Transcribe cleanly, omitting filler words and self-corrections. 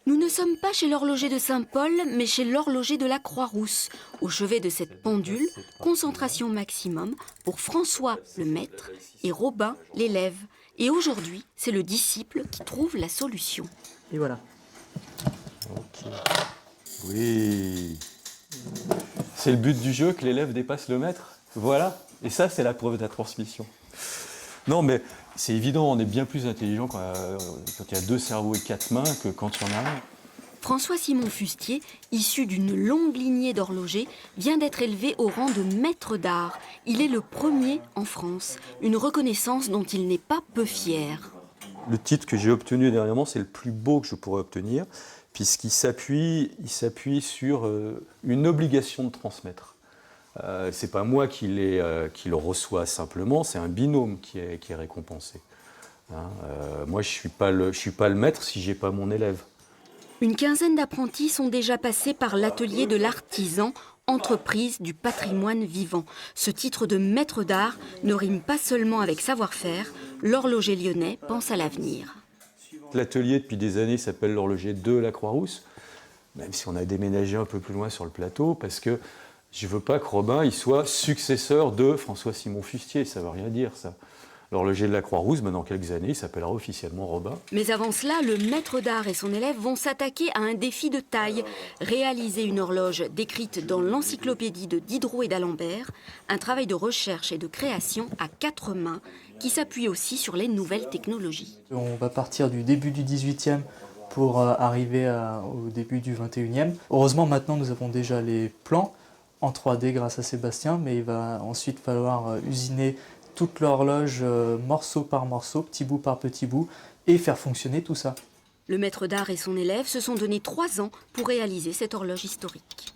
Nous ne sommes pas chez l'horloger de Saint-Paul, mais chez l'horloger de la Croix-Rousse. Au chevet de cette pendule, concentration maximum pour François, le maître, et Robin, l'élève. Et aujourd'hui, c'est le disciple qui trouve la solution. Et voilà. Ok. Oui. C'est le but du jeu que l'élève dépasse le maître. Voilà. Et ça, c'est la preuve de la transmission. Non, mais c'est évident, on est bien plus intelligent quand il y a 2 cerveaux et 4 mains que quand il y en a un. François-Simon Fustier, issu d'une longue lignée d'horlogers, vient d'être élevé au rang de maître d'art. Il est le premier en France, une reconnaissance dont il n'est pas peu fier. Le titre que j'ai obtenu dernièrement, c'est le plus beau que je pourrais obtenir, puisqu'il s'appuie sur une obligation de transmettre. C'est pas moi qui le reçois simplement, c'est un binôme qui est récompensé. Moi, je suis pas le maître si j'ai pas mon élève. Une quinzaine d'apprentis sont déjà passés par l'atelier de l'artisan, entreprise du patrimoine vivant. Ce titre de maître d'art ne rime pas seulement avec savoir-faire, l'horloger lyonnais pense à l'avenir. L'atelier, depuis des années, s'appelle l'horloger de la Croix-Rousse, même si on a déménagé un peu plus loin sur le plateau, parce que je ne veux pas que Robin il soit successeur de François-Simon Fustier, ça ne veut rien dire ça. L'horloger de la Croix-Rousse, dans quelques années, il s'appellera officiellement Robin. Mais avant cela, le maître d'art et son élève vont s'attaquer à un défi de taille. Réaliser une horloge décrite dans l'encyclopédie de Diderot et d'Alembert, un travail de recherche et de création à 4 mains qui s'appuie aussi sur les nouvelles technologies. On va partir du début du 18e pour arriver au début du 21e. Heureusement, maintenant, nous avons déjà les plans en 3D grâce à Sébastien, mais il va ensuite falloir usiner toute l'horloge morceau par morceau, petit bout par petit bout, et faire fonctionner tout ça. Le maître d'art et son élève se sont donné 3 ans pour réaliser cette horloge historique.